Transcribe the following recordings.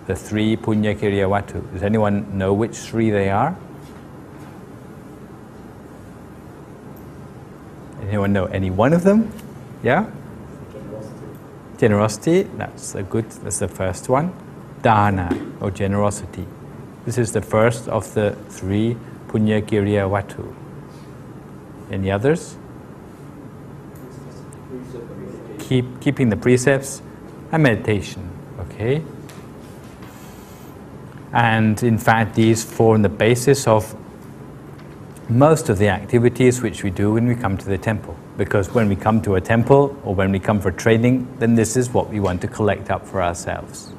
the 3 puññakiriyavatthu. Does anyone know which 3 they are? Anyone know any one of them? Yeah? Generosity, that's the first one. Dana, or generosity. This is the first of the 3 puññakiriyavatthu. Any others? Keeping the precepts and meditation, okay? And in fact, these form the basis of most of the activities which we do when we come to the temple. Because when we come to a temple or when we come for training, then this is what we want to collect up for ourselves.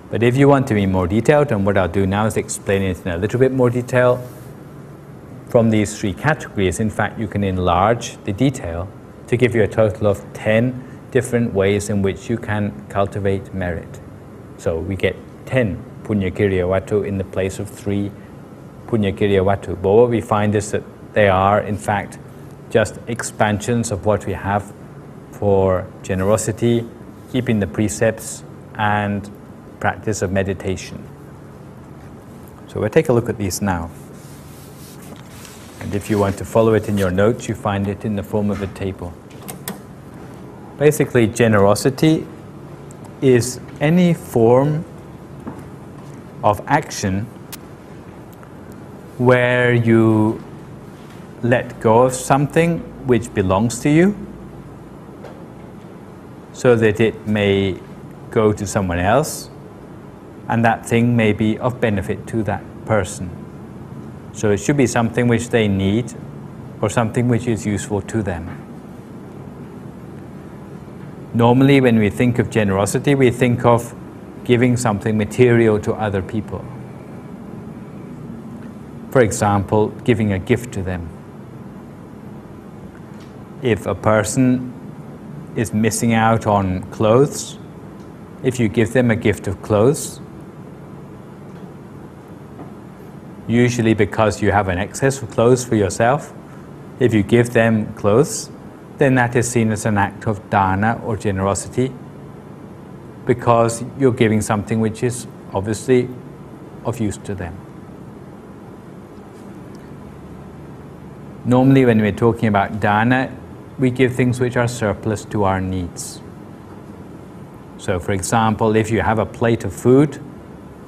But if you want to be more detailed, and what I'll do now is explain it in a little bit more detail, from these 3 categories, in fact, you can enlarge the detail to give you a total of 10 different ways in which you can cultivate merit. So we get 10 puññakiriyavatthu in the place of 3 puññakiriyavatthu. But what we find is that they are, in fact, just expansions of what we have for generosity, keeping the precepts, and practice of meditation. So we'll take a look at these now. And if you want to follow it in your notes, you find it in the form of a table. Basically, generosity is any form of action where you let go of something which belongs to you so that it may go to someone else, and that thing may be of benefit to that person. So it should be something which they need or something which is useful to them. Normally, when we think of generosity, we think of giving something material to other people. For example, giving a gift to them. If a person is missing out on clothes, if you give them a gift of clothes, usually because you have an excess of clothes for yourself, if you give them clothes, then that is seen as an act of dana or generosity, because you're giving something which is obviously of use to them. Normally, when we're talking about dana, we give things which are surplus to our needs. So, for example, if you have a plate of food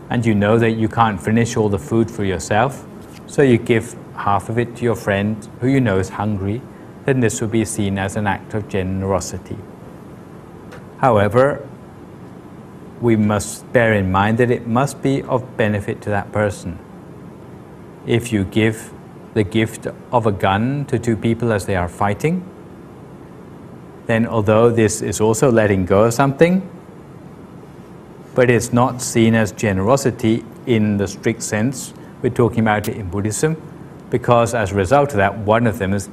and you know that you can't finish all the food for yourself, so you give half of it to your friend who you know is hungry, then this will be seen as an act of generosity. However, we must bear in mind that it must be of benefit to that person. If you give the gift of a gun to 2 people as they are fighting, then although this is also letting go of something, but it's not seen as generosity in the strict sense we're talking about it in Buddhism, because as a result of that, one of them is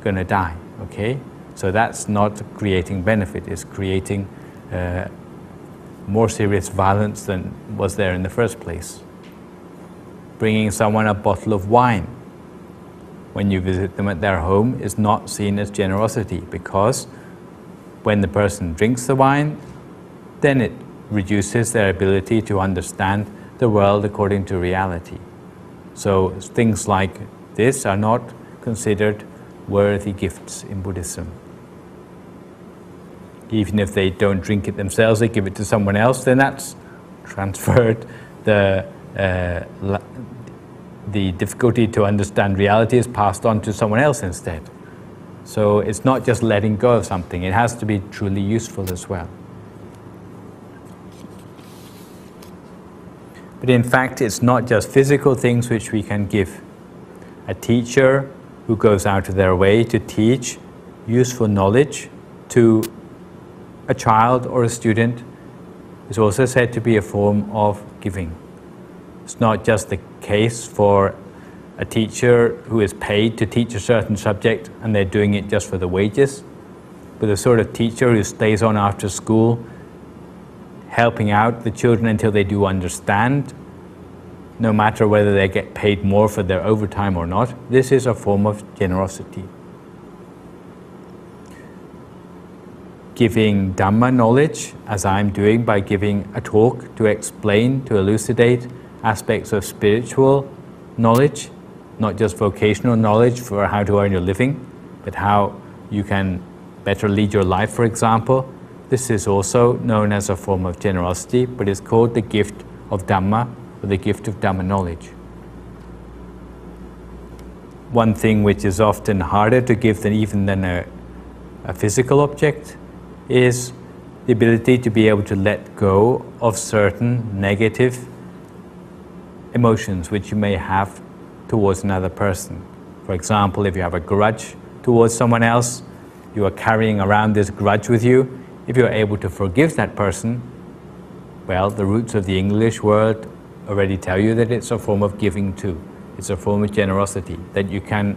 going to die, okay? So that's not creating benefit, it's creating more serious violence than was there in the first place. Bringing someone a bottle of wine when you visit them at their home is not seen as generosity, because when the person drinks the wine, then it reduces their ability to understand the world according to reality. So things like this are not considered worthy gifts in Buddhism. Even if they don't drink it themselves, they give it to someone else, then that's transferred. The difficulty to understand reality is passed on to someone else instead. So it's not just letting go of something, it has to be truly useful as well. But in fact, it's not just physical things which we can give. A teacher who goes out of their way to teach useful knowledge to a child or a student is also said to be a form of giving. It's not just the case for a teacher who is paid to teach a certain subject and they're doing it just for the wages, but the sort of teacher who stays on after school helping out the children until they do understand, no matter whether they get paid more for their overtime or not. This is a form of generosity. giving Dhamma knowledge, as I'm doing by giving a talk to explain, to elucidate aspects of spiritual knowledge, not just vocational knowledge for how to earn your living, but how you can better lead your life, for example. This is also known as a form of generosity, but it's called the gift of Dhamma, or the gift of Dhamma knowledge. One thing which is often harder to give than a physical object is the ability to be able to let go of certain negative emotions which you may have towards another person. For example, if you have a grudge towards someone else, you are carrying around this grudge with you. If you're able to forgive that person, well, the roots of the English word already tell you that it's a form of giving too. It's a form of generosity, that you can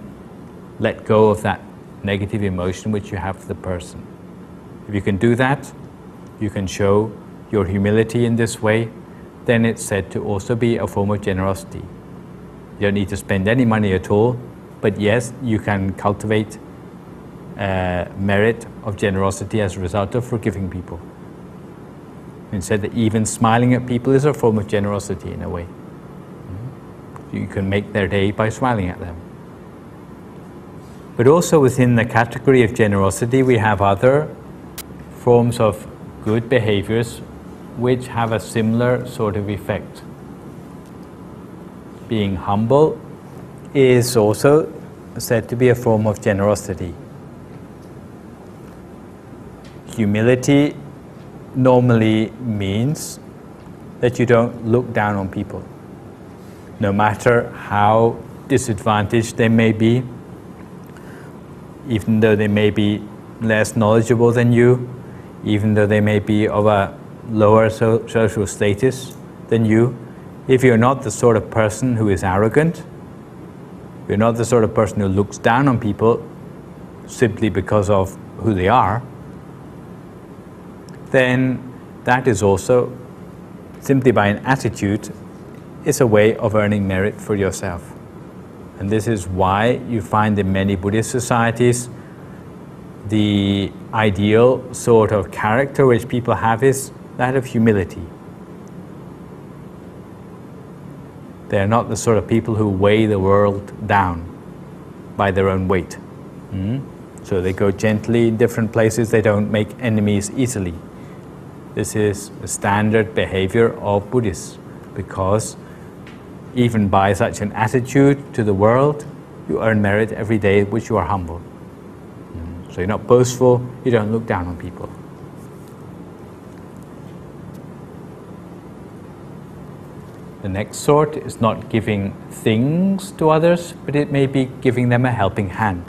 let go of that negative emotion which you have for the person. If you can do that, you can show your humility in this way, then it's said to also be a form of generosity. You don't need to spend any money at all, but yes, you can cultivate merit of generosity as a result of forgiving people. It said that even smiling at people is a form of generosity in a way. You can make their day by smiling at them. But also within the category of generosity, we have other forms of good behaviors which have a similar sort of effect. Being humble is also said to be a form of generosity. Humility normally means that you don't look down on people, no matter how disadvantaged they may be, even though they may be less knowledgeable than you, even though they may be of a lower social status than you. If you're not the sort of person who is arrogant, if you're not the sort of person who looks down on people simply because of who they are, then that is also, simply by an attitude, is a way of earning merit for yourself. And this is why you find in many Buddhist societies the ideal sort of character which people have is that of humility. They are not the sort of people who weigh the world down by their own weight. So they go gently in different places, they don't make enemies easily. This is a standard behavior of Buddhists, because even by such an attitude to the world, you earn merit every day which you are humble. So you're not boastful, you don't look down on people. The next sort is not giving things to others, but it may be giving them a helping hand,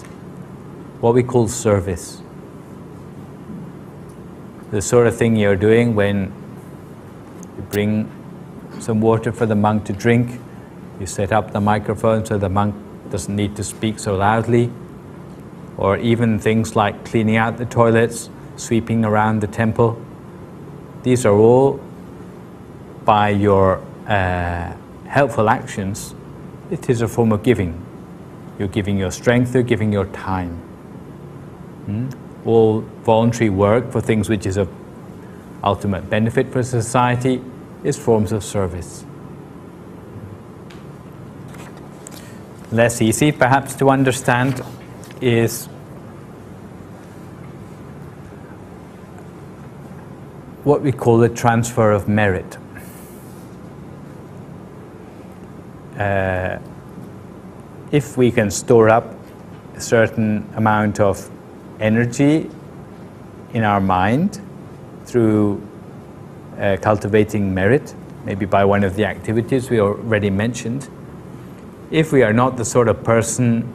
what we call service. The sort of thing you're doing when you bring some water for the monk to drink, you set up the microphone so the monk doesn't need to speak so loudly, or even things like cleaning out the toilets, sweeping around the temple. These are all, by your helpful actions, it is a form of giving. You're giving your strength, you're giving your time. All voluntary work for things which is of ultimate benefit for society is forms of service. Less easy perhaps to understand is what we call the transfer of merit. If we can store up a certain amount of energy in our mind through cultivating merit, maybe by one of the activities we already mentioned, if we are not the sort of person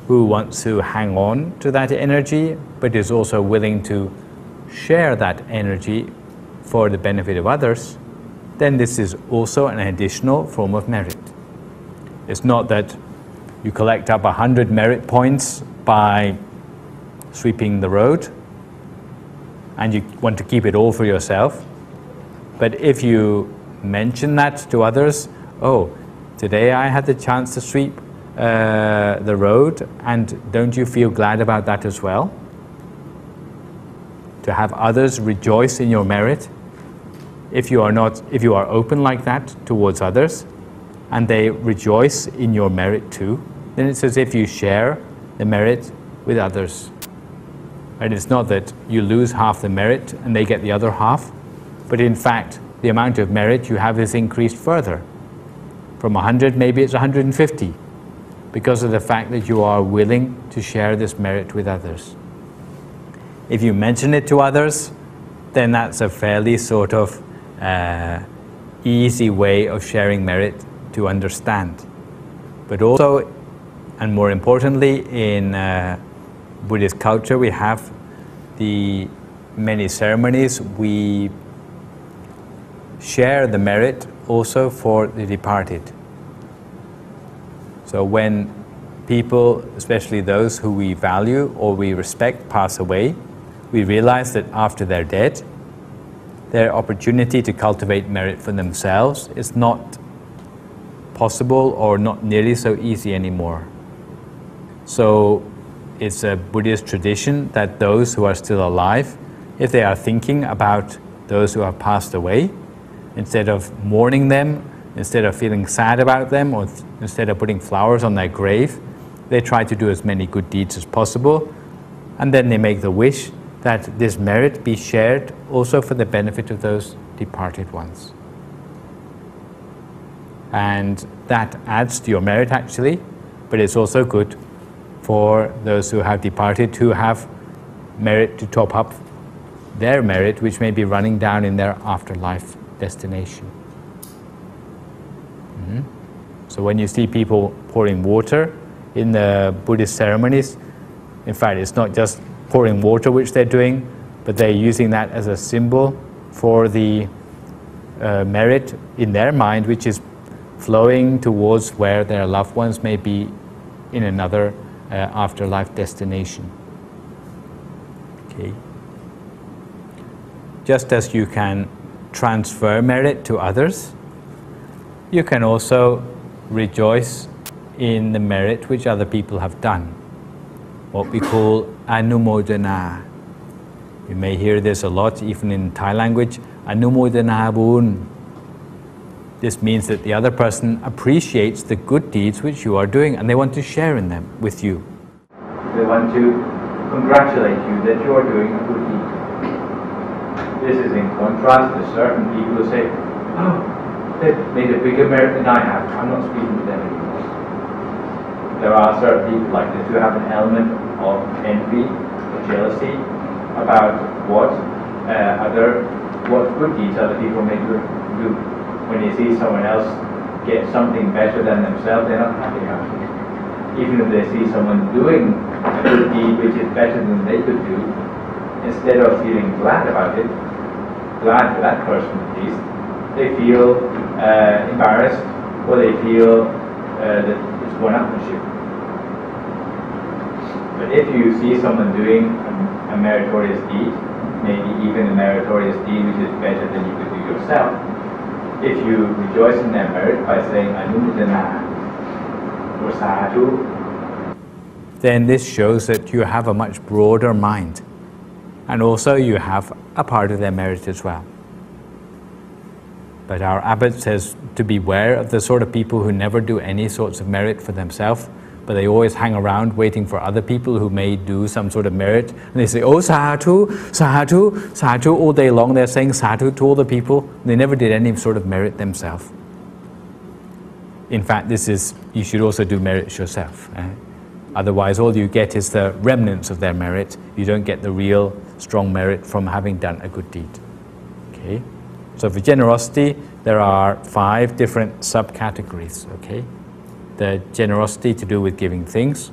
who wants to hang on to that energy, but is also willing to share that energy for the benefit of others, then this is also an additional form of merit. It's not that you collect up 100 merit points by sweeping the road and you want to keep it all for yourself. But if you mention that to others, oh, today I had the chance to sweep the road, and don't you feel glad about that as well? to have others rejoice in your merit, if you are open like that towards others, and they rejoice in your merit too, then it's as if you share the merit with others. And it's not that you lose half the merit and they get the other half, but in fact, the amount of merit you have is increased further. From 100, maybe it's 150, because of the fact that you are willing to share this merit with others. If you mention it to others, then that's a fairly sort of easy way of sharing merit to understand. But also, and more importantly, in Buddhist culture, we have the many ceremonies. We share the merit also for the departed. So when people, especially those who we value or we respect, pass away, we realize that after they're dead, their opportunity to cultivate merit for themselves is not possible or not nearly so easy anymore. So it's a Buddhist tradition that those who are still alive, if they are thinking about those who have passed away, instead of mourning them, instead of feeling sad about them, or instead of putting flowers on their grave, they try to do as many good deeds as possible, and then they make the wish that this merit be shared also for the benefit of those departed ones. And that adds to your merit actually, but it's also good for those who have departed who have merit to top up their merit, which may be running down in their afterlife destination. So when you see people pouring water in the Buddhist ceremonies, in fact it's not just pouring water which they're doing, but they're using that as a symbol for the merit in their mind, which is flowing towards where their loved ones may be in another afterlife destination. Okay. Just as you can transfer merit to others, you can also rejoice in the merit which other people have done, what we call anumodana. You may hear this a lot, even in Thai language, anumodana bun. This means that the other person appreciates the good deeds which you are doing and they want to share in them with you. They want to congratulate you that you are doing a good deed. This is in contrast to certain people who say, oh, they've made a bigger merit than I have, I'm not speaking to them anymore. There are certain people like this who have an element of envy or jealousy about what good deeds other people may do. When they see someone else get something better than themselves, they're not happy about it. Even if they see someone doing a good deed which is better than they could do, instead of feeling glad about it, glad for that person at least, they feel embarrassed, or they feel that it's one-upmanship. But if you see someone doing a meritorious deed, maybe even a meritorious deed which is better than you could do yourself, if you rejoice in their merit by saying anumodana or sadhu, then this shows that you have a much broader mind, and also you have a part of their merit as well. But our abbot says to beware of the sort of people who never do any sorts of merit for themselves, but they always hang around waiting for other people who may do some sort of merit. And they say, oh, sadhu, sadhu, sadhu, all day long they're saying sadhu to all the people. They never did any sort of merit themselves. In fact, you should also do merits yourself. Otherwise, all you get is the remnants of their merit. You don't get the real strong merit from having done a good deed. Okay? So for generosity, there are 5 different subcategories. Okay? The generosity to do with giving things,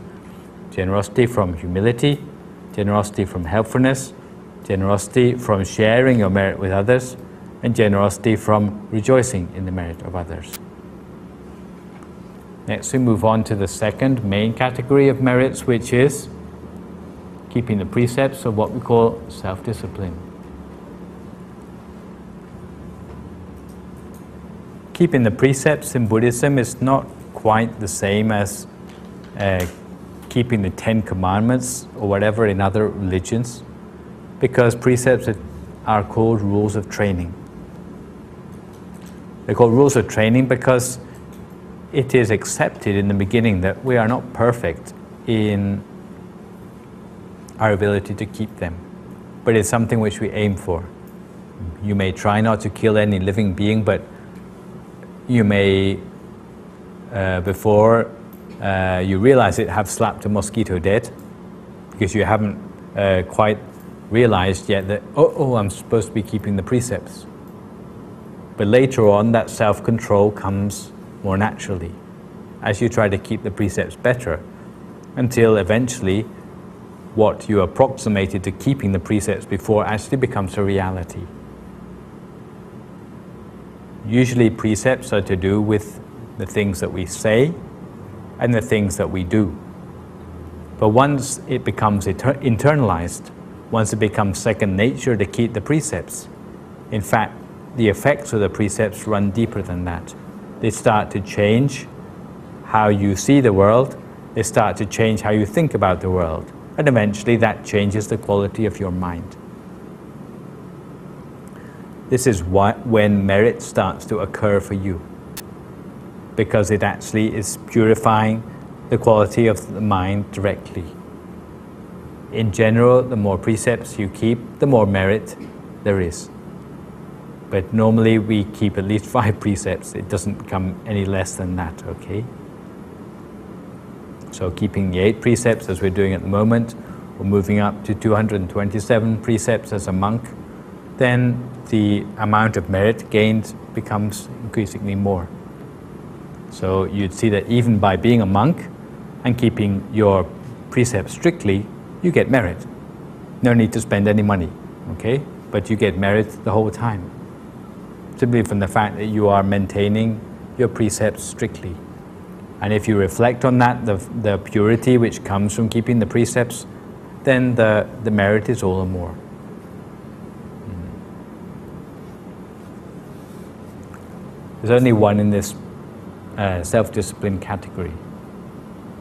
generosity from humility, generosity from helpfulness, generosity from sharing your merit with others, and generosity from rejoicing in the merit of others. Next we move on to the second main category of merits, which is keeping the precepts of what we call self-discipline. Keeping the precepts in Buddhism is not quite the same as keeping the 10 Commandments or whatever in other religions, Because precepts are called rules of training. They're called rules of training because it is accepted in the beginning that we are not perfect in our ability to keep them, but it's something which we aim for. You may try not to kill any living being, but you may, before you realize it, have slapped a mosquito dead because you haven't quite realized yet that, oh, I'm supposed to be keeping the precepts. But later on, that self-control comes more naturally as you try to keep the precepts better, until eventually what you approximated to keeping the precepts before actually becomes a reality. Usually precepts are to do with the things that we say and the things that we do. But once it becomes internalized, once it becomes second nature to keep the precepts, in fact, the effects of the precepts run deeper than that. They start to change how you see the world, they start to change how you think about the world, and eventually that changes the quality of your mind. This is when merit starts to occur for you, because it actually is purifying the quality of the mind directly. In general, the more precepts you keep, the more merit there is. But normally we keep at least 5 precepts. It doesn't come any less than that, okay? So keeping the 8 precepts as we're doing at the moment, or moving up to 227 precepts as a monk, then the amount of merit gained becomes increasingly more. So you'd see that even by being a monk and keeping your precepts strictly, you get merit. No need to spend any money, okay? But you get merit the whole time, simply from the fact that you are maintaining your precepts strictly. And if you reflect on that, the purity which comes from keeping the precepts, then the merit is all the more. There's only one in this self-discipline category.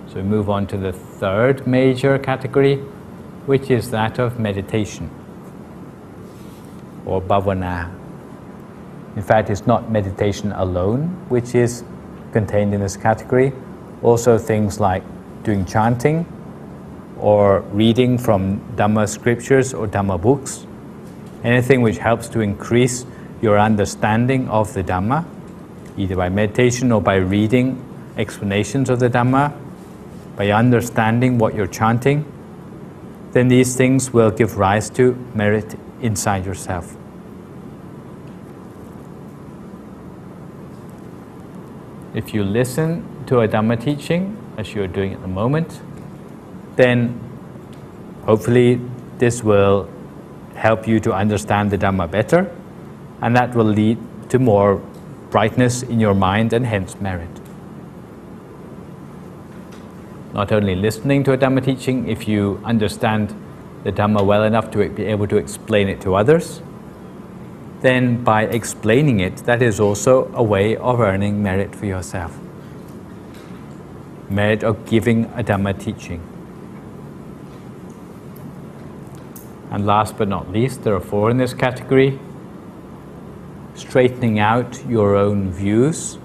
So we move on to the third major category, which is that of meditation, or bhavana. In fact, it's not meditation alone which is contained in this category. Also things like doing chanting, or reading from Dhamma scriptures or Dhamma books. Anything which helps to increase your understanding of the Dhamma, either by meditation or by reading explanations of the Dhamma, by understanding what you're chanting, then these things will give rise to merit inside yourself. If you listen to a Dhamma teaching, as you're doing at the moment, then hopefully this will help you to understand the Dhamma better, and that will lead to more brightness in your mind and hence merit. Not only listening to a Dhamma teaching, if you understand the Dhamma well enough to be able to explain it to others, then by explaining it, that is also a way of earning merit for yourself. Merit of giving a Dhamma teaching. And last but not least, there are 4 in this category. Straightening out your own views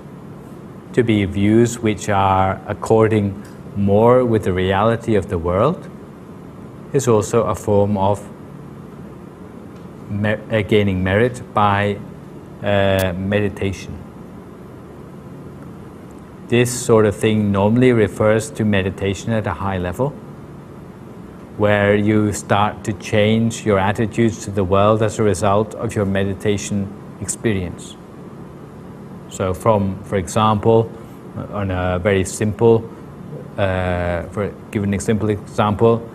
to be views which are according more with the reality of the world is also a form of gaining merit by meditation. This sort of thing normally refers to meditation at a high level, where you start to change your attitudes to the world as a result of your meditation experience. So for example, on a very simple, given a simple example,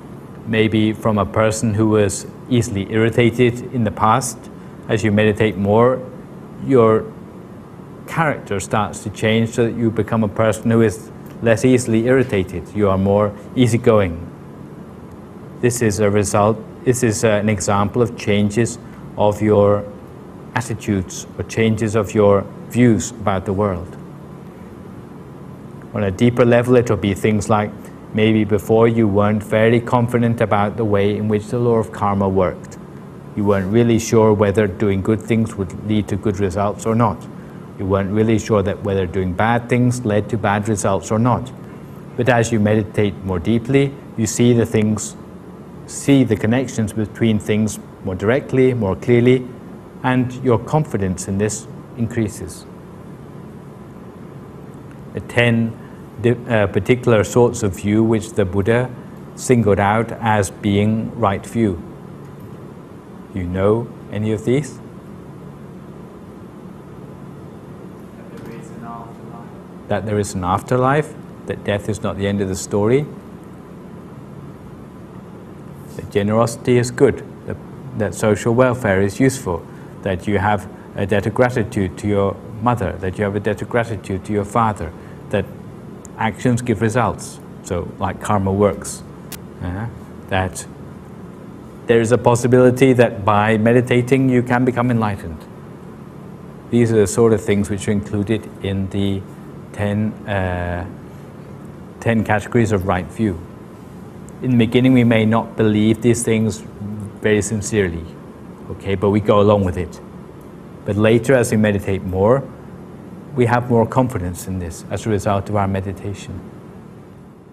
maybe from a person who was easily irritated in the past, as you meditate more, your character starts to change so that you become a person who is less easily irritated. You are more easygoing. This is an example of changes of your attitudes or changes of your views about the world. On a deeper level, it will be things like maybe before you weren't very confident about the way in which the law of karma worked. You weren't really sure whether doing good things would lead to good results or not. You weren't really sure that whether doing bad things led to bad results or not. But as you meditate more deeply, you see the connections between things more directly, more clearly, and your confidence in this increases. The 10 particular sorts of view which the Buddha singled out as being right view. You know any of these? That there is an afterlife, that death is not the end of the story, that generosity is good, that social welfare is useful, that you have a debt of gratitude to your mother, that you have a debt of gratitude to your father, that actions give results, so like karma works, that there is a possibility that by meditating you can become enlightened. These are the sort of things which are included in the 10 categories of right view. In the beginning we may not believe these things very sincerely, okay, but we go along with it. But later, as we meditate more, we have more confidence in this as a result of our meditation.